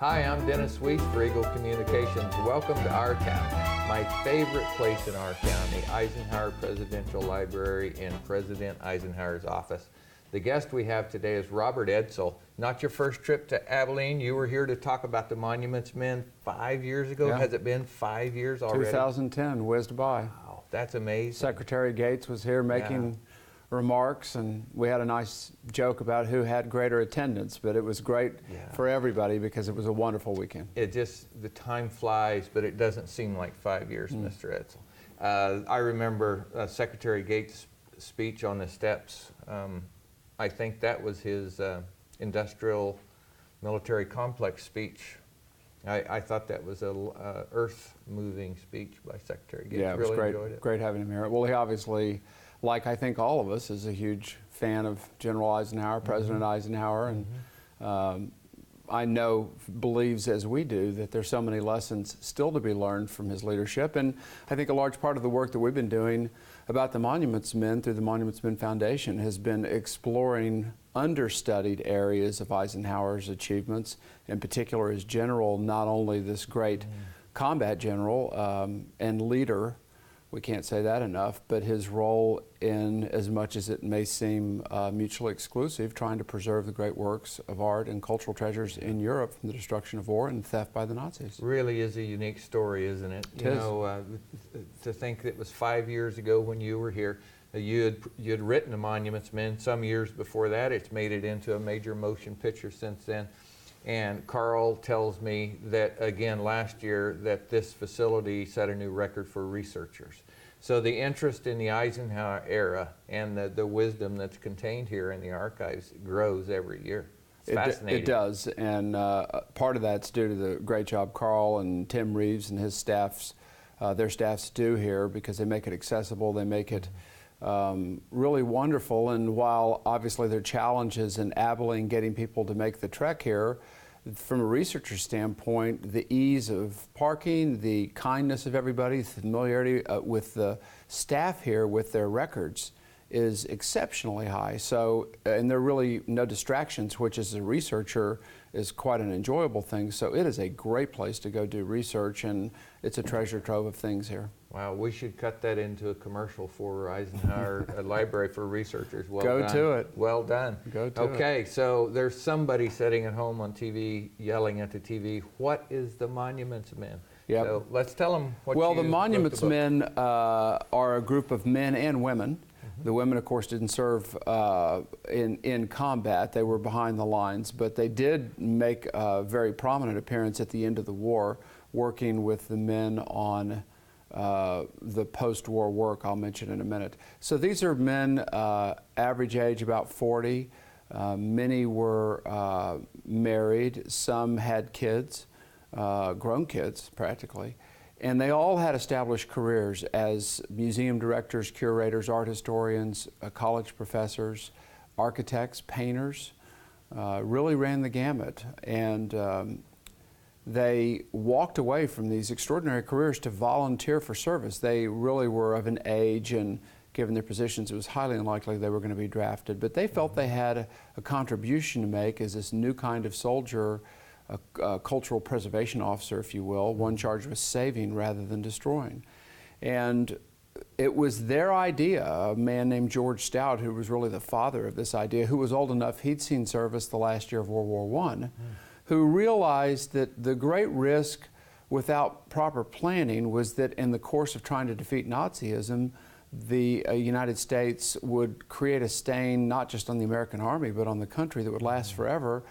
Hi, I'm Dennis Weese for Eagle Communications. Welcome to our town, my favorite place in our town, the Eisenhower Presidential Library in President Eisenhower's office. The guest we have today is Robert Edsel. Not your first trip to Abilene. You were here to talk about the Monuments Men 5 years ago. Yeah. Has it been 5 years already? 2010 whizzed by. Wow, that's amazing. Secretary Gates was here making remarks, and we had a nice joke about who had greater attendance, but it was great for everybody because it was a wonderful weekend. It just, the time flies, but it doesn't seem like 5 years, Mr. Edsel. I remember Secretary Gates' speech on the steps. I think that was his industrial military complex speech. I thought that was a earth-moving speech by Secretary Gates. Yeah, it was really great. Enjoyed it. Great having him here. Well, he obviously, like I think all of us, is a huge fan of General Eisenhower, President Eisenhower, and I know believes, as we do, that there's so many lessons still to be learned from his leadership. And I think a large part of the work that we've been doing about the Monuments Men through the Monuments Men Foundation has been exploring understudied areas of Eisenhower's achievements, in particular his general, not only this great combat general and leader, we can't say that enough, but his role in, as much as it may seem mutually exclusive, trying to preserve the great works of art and cultural treasures in Europe from the destruction of war and theft by the Nazis. Really is a unique story, isn't it? It you is. know, to think that it was 5 years ago when you were here. You had written the Monuments Men some years before that. It's made it into a major motion picture since then. And Carl tells me that, again, last year, that this facility set a new record for researchers. So the interest in the Eisenhower era and the wisdom that's contained here in the archives grows every year. It's fascinating. It does, and part of that's due to the great job Carl and Tim Reeves and his staffs, their staffs do here, because they make it accessible, they make it really wonderful. And while obviously there are challenges in Abilene getting people to make the trek here, from a researcher standpoint, the ease of parking, the kindness of everybody, the familiarity with the staff here with their records is exceptionally high. So, and there are really no distractions, which as a researcher is quite an enjoyable thing. So it is a great place to go do research, and it's a treasure trove of things here. Wow, we should cut that into a commercial for Eisenhower Library for Researchers. Well Go done. to it. Well done. Go to it. Okay, so there's somebody sitting at home on TV yelling at the TV, what is the Monuments Men? Yep. So let's tell them what Well, you the Monuments wrote the book. Men are a group of men and women. The women, of course, didn't serve in combat. They were behind the lines, but they did make a very prominent appearance at the end of the war, working with the men on the post-war work I'll mention in a minute. So these are men, average age about 40. Many were married. Some had kids, grown kids practically. And they all had established careers as museum directors, curators, art historians, college professors, architects, painters, really ran the gamut. And they walked away from these extraordinary careers to volunteer for service. They really were of an age, and given their positions, it was highly unlikely they were going to be drafted. But they felt they had a contribution to make as this new kind of soldier, a cultural preservation officer, if you will, one charged with saving rather than destroying. And it was their idea, a man named George Stout, who was really the father of this idea, who was old enough, he'd seen service the last year of World War I, who realized that the great risk without proper planning was that in the course of trying to defeat Nazism, the United States would create a stain not just on the American army, but on the country that would last forever,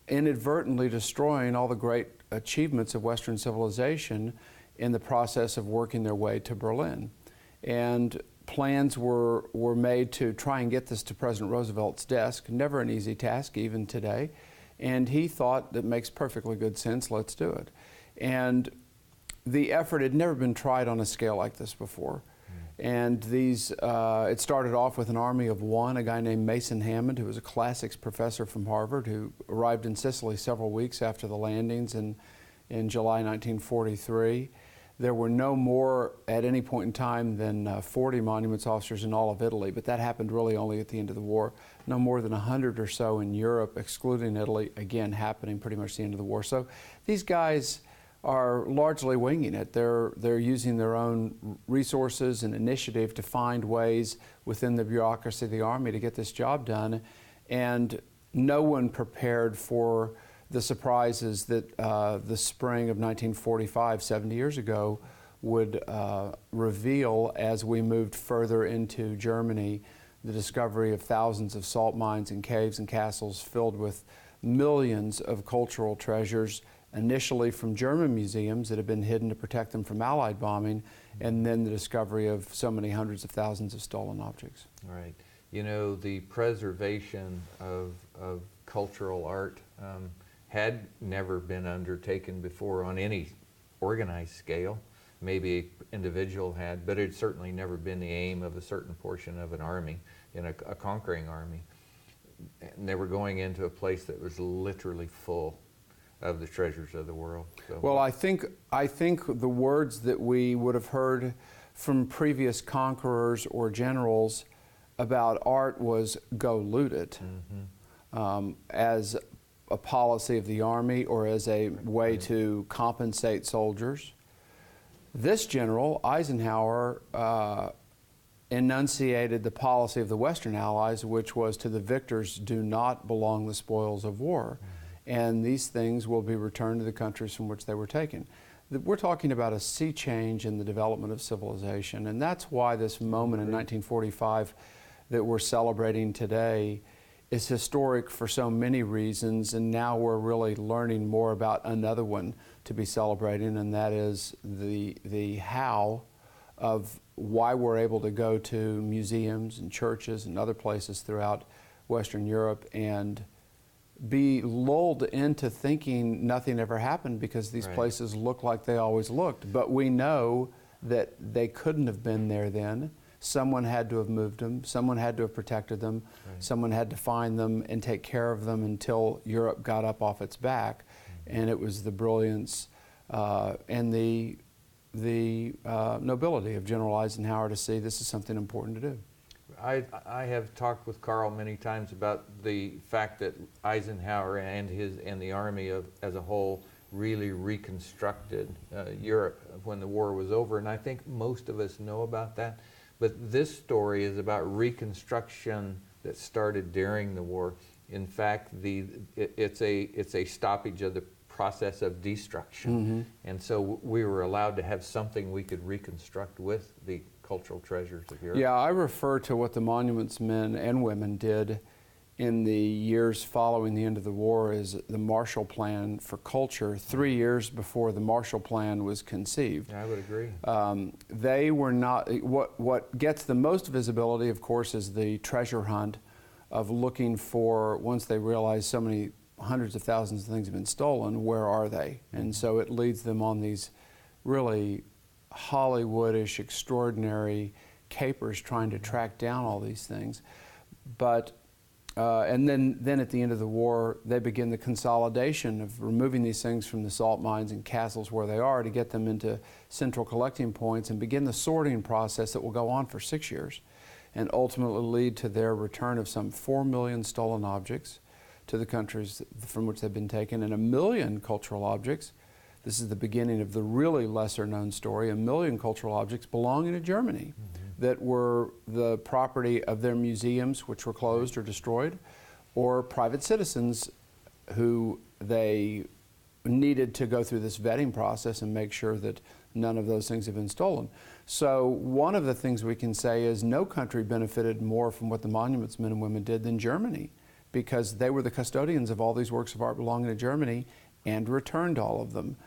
inadvertently destroying all the great achievements of Western civilization in the process of working their way to Berlin. And plans were made to try and get this to President Roosevelt's desk, never an easy task even today. And he thought, that makes perfectly good sense, let's do it. And the effort had never been tried on a scale like this before. And these, it started off with an army of one, a guy named Mason Hammond, who was a classics professor from Harvard, who arrived in Sicily several weeks after the landings in July 1943. There were no more at any point in time than 40 monuments officers in all of Italy, but that happened really only at the end of the war. No more than 100 or so in Europe, excluding Italy, again happening pretty much the end of the war. So these guys are largely winging it. They're using their own resources and initiative to find ways within the bureaucracy of the Army to get this job done, and no one prepared for the surprises that the spring of 1945, 70 years ago, would reveal as we moved further into Germany, the discovery of thousands of salt mines and caves and castles filled with millions of cultural treasures, initially from German museums that had been hidden to protect them from Allied bombing, and then the discovery of so many hundreds of thousands of stolen objects. Right. You know, the preservation of cultural art had never been undertaken before on any organized scale. Maybe an individual had, but it's certainly never been the aim of a certain portion of an army, in a conquering army. And they were going into a place that was literally full of the treasures of the world. So. Well, I think the words that we would have heard from previous conquerors or generals about art was "go loot it," as a policy of the Army or as a way to compensate soldiers. This general, Eisenhower, enunciated the policy of the Western Allies, which was to the victors do not belong the spoils of war, and these things will be returned to the countries from which they were taken. We're talking about a sea change in the development of civilization, and that's why this moment in 1945 that we're celebrating today is historic for so many reasons, and now we're really learning more about another one to be celebrating, and that is the how of why we're able to go to museums and churches and other places throughout Western Europe and be lulled into thinking nothing ever happened because these places look like they always looked. But we know that they couldn't have been there then. Someone had to have moved them. Someone had to have protected them. Someone had to find them and take care of them until Europe got up off its back. And it was the brilliance and the nobility of General Eisenhower to see this is something important to do. I have talked with Carl many times about the fact that Eisenhower and the Army as a whole really reconstructed Europe when the war was over, and I think most of us know about that. But this story is about reconstruction that started during the war. In fact, it's a stoppage of the process of destruction, and so we were allowed to have something we could reconstruct with the cultural treasures of Europe. Yeah, I refer to what the monuments men and women did in the years following the end of the war as the Marshall Plan for culture, 3 years before the Marshall Plan was conceived. I would agree. They were not, what gets the most visibility, of course, is the treasure hunt of looking for, once they realize so many hundreds of thousands of things have been stolen, where are they? And so it leads them on these really Hollywoodish, extraordinary capers trying to track down all these things. But and then at the end of the war, they begin the consolidation of removing these things from the salt mines and castles where they are to get them into central collecting points and begin the sorting process that will go on for 6 years and ultimately lead to their return of some 4 million stolen objects to the countries from which they've been taken, and 1 million cultural objects. This is the beginning of the really lesser known story. 1 million cultural objects belonging to Germany that were the property of their museums, which were closed or destroyed, or private citizens who they needed to go through this vetting process and make sure that none of those things have been stolen. So one of the things we can say is no country benefited more from what the monuments men and women did than Germany, because they were the custodians of all these works of art belonging to Germany and returned all of them.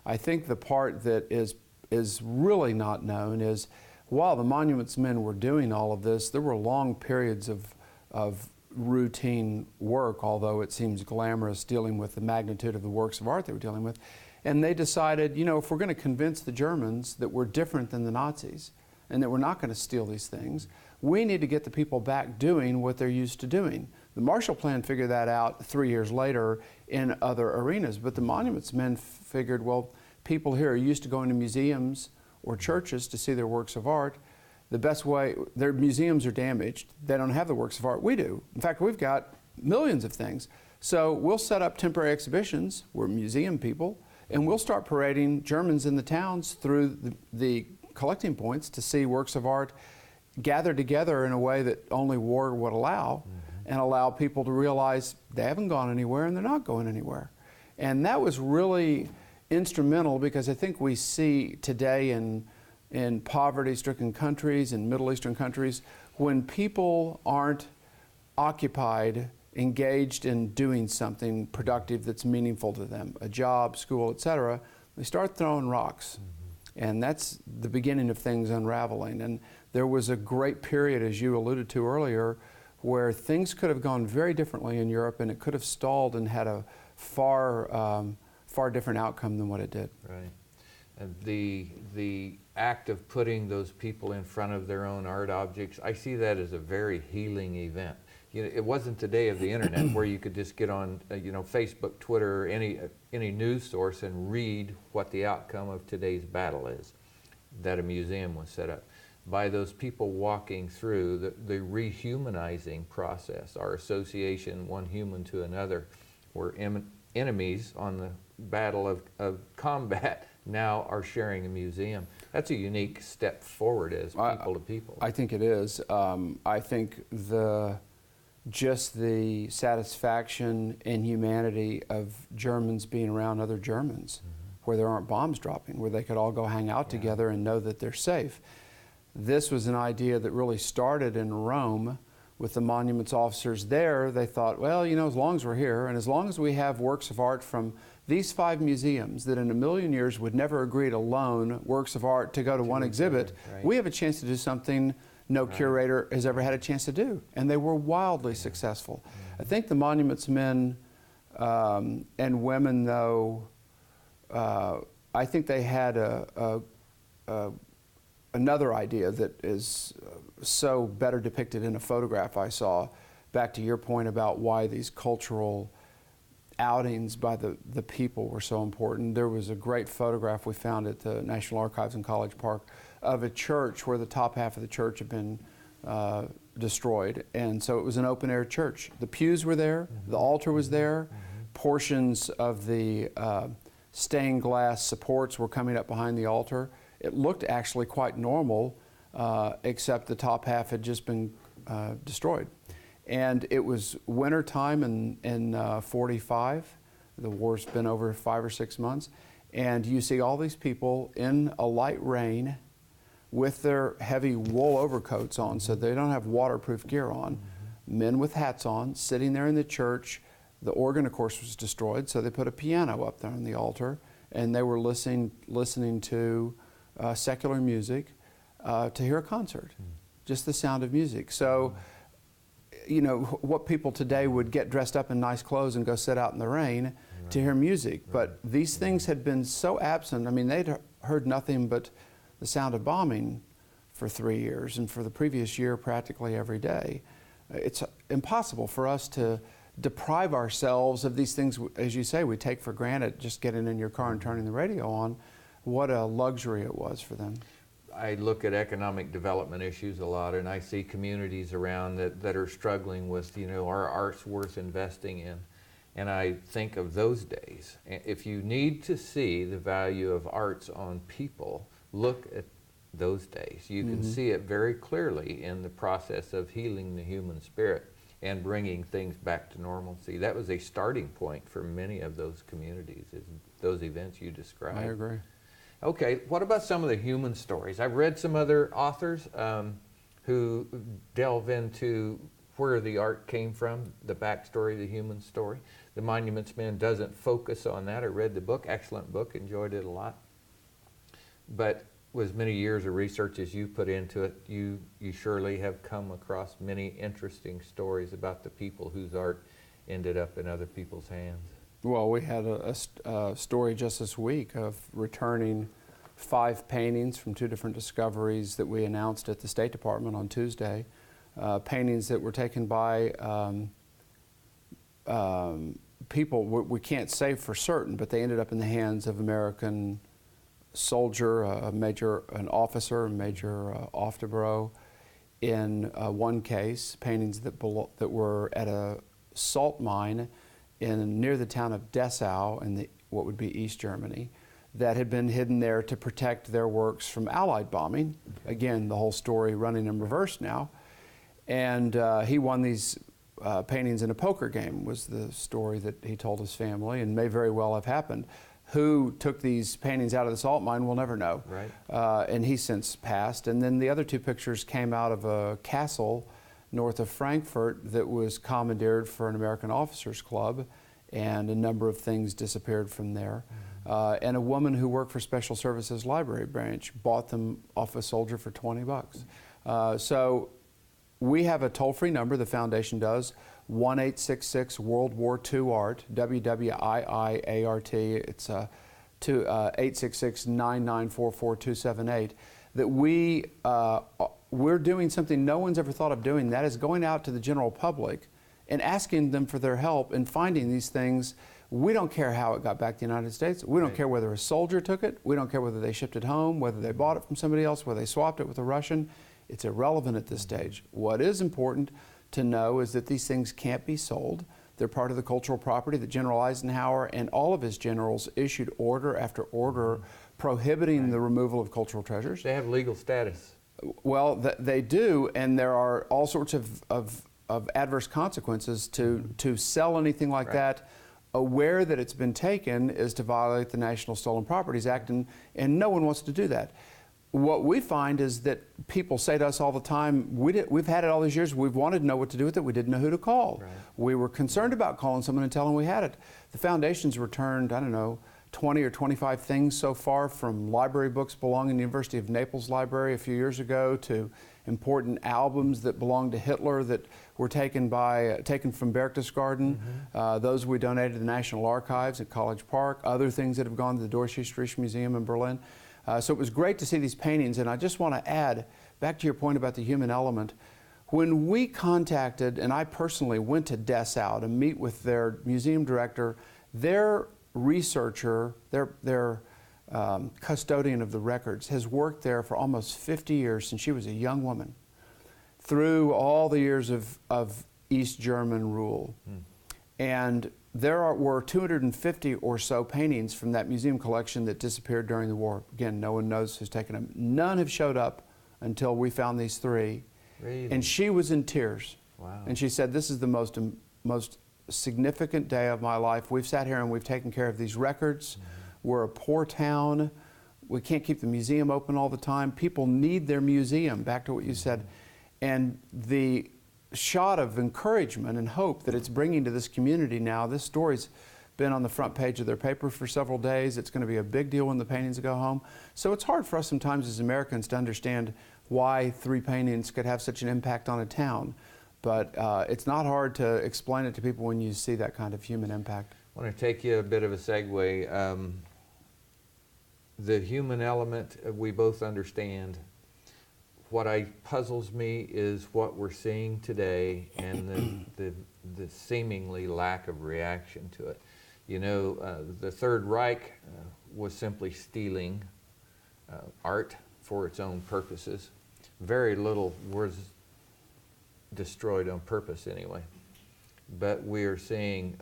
I think the part that is really not known is while the monuments men were doing all of this, there were long periods of routine work, although it seems glamorous dealing with the magnitude of the works of art they were dealing with. And they decided, you know, if we're going to convince the Germans that we're different than the Nazis and that we're not going to steal these things, we need to get the people back doing what they're used to doing. The Marshall Plan figured that out 3 years later in other arenas, but the monuments men figured, well, people here are used to going to museums or churches to see their works of art. The best way, their museums are damaged. They don't have the works of art. We do. In fact, we've got millions of things. So we'll set up temporary exhibitions. We're museum people. And we'll start parading Germans in the towns through the collecting points to see works of art gathered together in a way that only war would allow, and allow people to realize they haven't gone anywhere and they're not going anywhere. And that was really instrumental, because I think we see today in poverty-stricken countries, in Middle Eastern countries, when people aren't occupied, engaged in doing something productive that's meaningful to them, a job, school, etc., they start throwing rocks. And that's the beginning of things unraveling. And there was a great period, as you alluded to earlier, where things could have gone very differently in Europe, and it could have stalled and had a far different outcome than what it did. Right. And the act of putting those people in front of their own art objects, I see that as a very healing event. You know, it wasn't the day of the internet where you could just get on, Facebook, Twitter, or any news source and read what the outcome of today's battle is. That a museum was set up by those people walking through the rehumanizing process, our association, one human to another. We're enemies on the battle of combat, now are sharing a museum. That's a unique step forward as people to people. I think it is. I think just the satisfaction and humanity of Germans being around other Germans, where there aren't bombs dropping, where they could all go hang out together and know that they're safe. This was an idea that really started in Rome with the monuments officers there. They thought, well, as long as we're here, and as long as we have works of art from these 5 museums that in a million years would never agree to loan works of art to go to one exhibit, we have a chance to do something no curator has ever had a chance to do. And they were wildly successful. I think the monuments men and women, though, I think they had another idea that is so better depicted in a photograph I saw, back to your point about why these cultural outings by the people were so important. There was a great photograph we found at the National Archives in College Park of a church where the top half of the church had been destroyed. And so it was an open air church. The pews were there, the altar was there, portions of the stained glass supports were coming up behind the altar. It looked actually quite normal, except the top half had just been destroyed. And it was winter time in 45. The war's been over 5 or 6 months. And you see all these people in a light rain with their heavy wool overcoats on, so they don't have waterproof gear on. Men with hats on, sitting there in the church. The organ, of course, was destroyed, so they put a piano up there on the altar, and they were listening to secular music to hear a concert, just the sound of music. So, what people today would get dressed up in nice clothes and go sit out in the rain to hear music. But these things had been so absent. I mean, they'd heard nothing but the sound of bombing for 3 years, and for the previous year, practically every day. It's impossible for us to deprive ourselves of these things, as you say, we take for granted, just getting in your car and turning the radio on. What a luxury it was for them. I look at economic development issues a lot, and I see communities around that are struggling with, our art's worth investing in. And I think of those days. If you need to see the value of arts on people, look at those days. You can see it very clearly in the process of healing the human spirit and bringing things back to normalcy. That was a starting point for many of those communities, is those events you described. I agree. Okay, what about some of the human stories? I've read some other authors who delve into where the art came from, the backstory, the human story. The Monuments Men doesn't focus on that. I read the book, excellent book, enjoyed it a lot. But with as many years of research as you put into it, you surely have come across many interesting stories about the people whose art ended up in other people's hands. Well, we had a story just this week of returning 5 paintings from 2 different discoveries that we announced at the State Department on Tuesday. Paintings that were taken by people we can't say for certain, but they ended up in the hands of American soldier, an officer, Major Oftebro, in one case, paintings that were at a salt mine near the town of Dessau in what would be East Germany, that had been hidden there to protect their works from Allied bombing. Again, the whole story running in reverse now. And he won these paintings in a poker game, was the story that he told his family, and may very well have happened. Who took these paintings out of the salt mine, we'll never know. Right. And he's since passed. And then the other two pictures came out of a castle north of Frankfurt that was commandeered for an American Officers Club, and a number of things disappeared from there. And a woman who worked for Special Services Library Branch bought them off a soldier for 20 bucks. So we have a toll-free number, the foundation does, 1-866-World-War-II-ART, WWIIART. It's 866-994-4278, that we're doing something no one's ever thought of doing. That is going out to the general public and asking them for their help in finding these things. We don't care how it got back to the United States. We don't care whether a soldier took it. We don't care whether they shipped it home, whether they bought it from somebody else, whether they swapped it with a Russian. It's irrelevant at this stage. What is important to know is that these things can't be sold. They're part of the cultural property that General Eisenhower and all of his generals issued order after order prohibiting the removal of cultural treasures. They have legal status. Well, they do, and there are all sorts of adverse consequences to sell anything like that. Aware that it's been taken is to violate the National Stolen Properties Act, and no one wants to do that. What we find is that people say to us all the time, we've had it all these years, we've wanted to know what to do with it, we didn't know who to call. Right. We were concerned about calling someone and telling them we had it. The foundation's returned, I don't know, 20 or 25 things so far, from library books belonging to the University of Naples Library a few years ago to important albums that belonged to Hitler that were taken from Berchtesgaden. Those we donated to the National Archives at College Park. Other things that have gone to the Deutsches Museum in Berlin. So it was great to see these paintings, and I just want to add, back to your point about the human element, when we contacted, and I personally went to Dessau to meet with their museum director, their researcher, their custodian of the records, has worked there for almost 50 years since she was a young woman, through all the years of East German rule. And there were 250 or so paintings from that museum collection that disappeared during the war. Again, no one knows who's taken them. None have showed up until we found these three. Really? And she was in tears. Wow. And she said, this is the most significant day of my life. We've sat here and we've taken care of these records. We're a poor town. We can't keep the museum open all the time. People need their museum, back to what you said. And the shot of encouragement and hope that it's bringing to this community now, this story's been on the front page of their paper for several days. It's going to be a big deal when the paintings go home. So it's hard for us sometimes as Americans to understand why three paintings could have such an impact on a town. But it's not hard to explain it to people when you see that kind of human impact. I want to take you a bit of a segue. The human element, we both understand. What puzzles me is what we're seeing today and the seemingly lack of reaction to it. You know, the Third Reich was simply stealing art for its own purposes. Very little was destroyed on purpose anyway. But we are seeing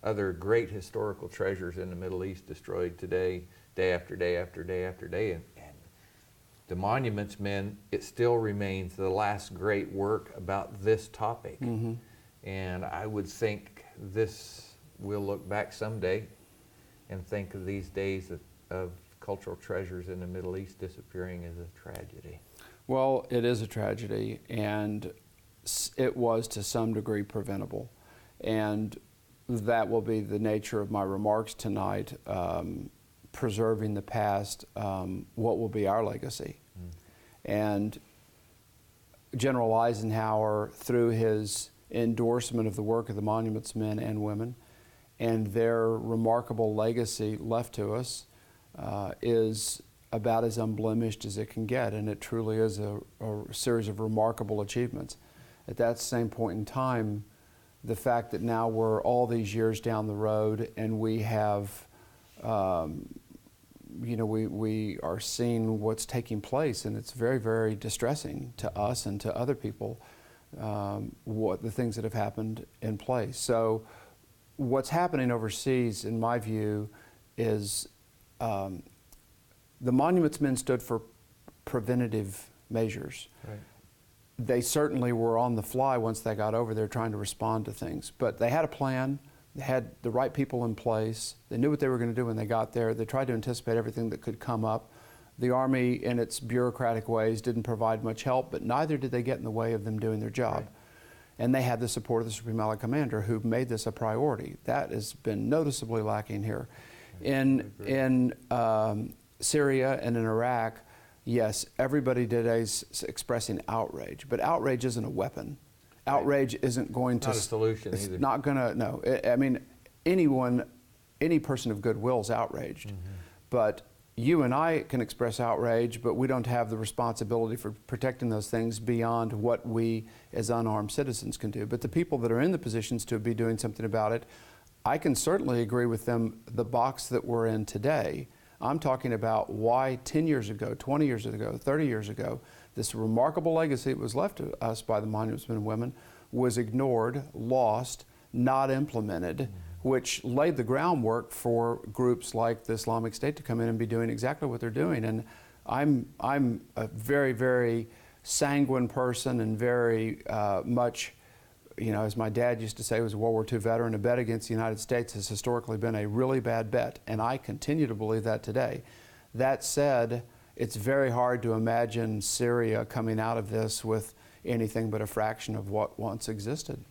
other great historical treasures in the Middle East destroyed today, day after day after day after day. And the Monuments Men, it still remains the last great work about this topic. And I would think we'll look back someday and think of these days of cultural treasures in the Middle East disappearing as a tragedy. Well, it is a tragedy, and it was to some degree preventable. And that will be the nature of my remarks tonight, preserving the past, what will be our legacy. And General Eisenhower, through his endorsement of the work of the Monuments Men and Women and their remarkable legacy left to us, is about as unblemished as it can get, and it truly is a series of remarkable achievements. At that same point in time, the fact that now we're all these years down the road and we have you know, we are seeing what's taking place, and it's very, very distressing to us and to other people, what the things that have happened in place. So what's happening overseas, in my view, is the monuments men stood for preventative measures. Right. They certainly were on the fly once they got over there trying to respond to things, but they had a plan. They had the right people in place. They knew what they were going to do when they got there. They tried to anticipate everything that could come up. The Army, in its bureaucratic ways, didn't provide much help, but neither did they get in the way of them doing their job. Right. And they had the support of the Supreme Allied Commander, who made this a priority. That has been noticeably lacking here. In Syria and in Iraq, yes, everybody today is expressing outrage, but outrage isn't a weapon. Outrage isn't going to... Not a solution it's either. not going to, no. I mean, any person of goodwill is outraged. But you and I can express outrage, but we don't have the responsibility for protecting those things beyond what we as unarmed citizens can do. But the people that are in the positions to be doing something about it, I can certainly agree with them, the box that we're in today. I'm talking about why 10 years ago, 20 years ago, 30 years ago, this remarkable legacy that was left to us by the monuments men and women was ignored, lost, not implemented, which laid the groundwork for groups like the Islamic State to come in and be doing exactly what they're doing. And I'm a very, very sanguine person, and very much, you know, as my dad used to say, he was a World War II veteran, a bet against the United States has historically been a really bad bet, and I continue to believe that today. That said, it's very hard to imagine Syria coming out of this with anything but a fraction of what once existed.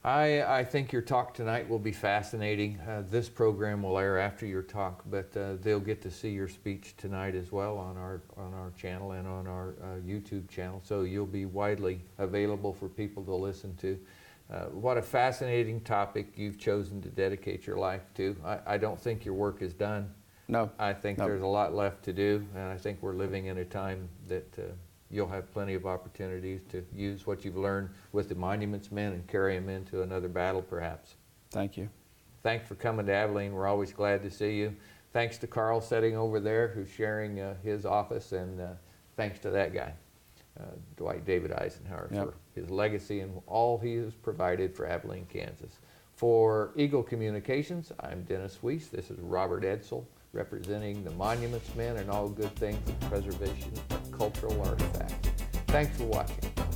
I think your talk tonight will be fascinating. This program will air after your talk, but they'll get to see your speech tonight as well on our channel and on our YouTube channel, so you'll be widely available for people to listen to. What a fascinating topic you've chosen to dedicate your life to. I don't think your work is done. No. I think there's a lot left to do, and I think we're living in a time that you'll have plenty of opportunities to use what you've learned with the monuments men and carry them into another battle perhaps. Thank you. Thanks for coming to Abilene. We're always glad to see you. Thanks to Carl sitting over there who's sharing his office, and thanks to that guy, Dwight David Eisenhower, for his legacy and all he has provided for Abilene, Kansas. For Eagle Communications, I'm Dennis Weese. This is Robert Edsel, representing the monuments men and all good things of preservation of cultural artifacts. Thanks for watching.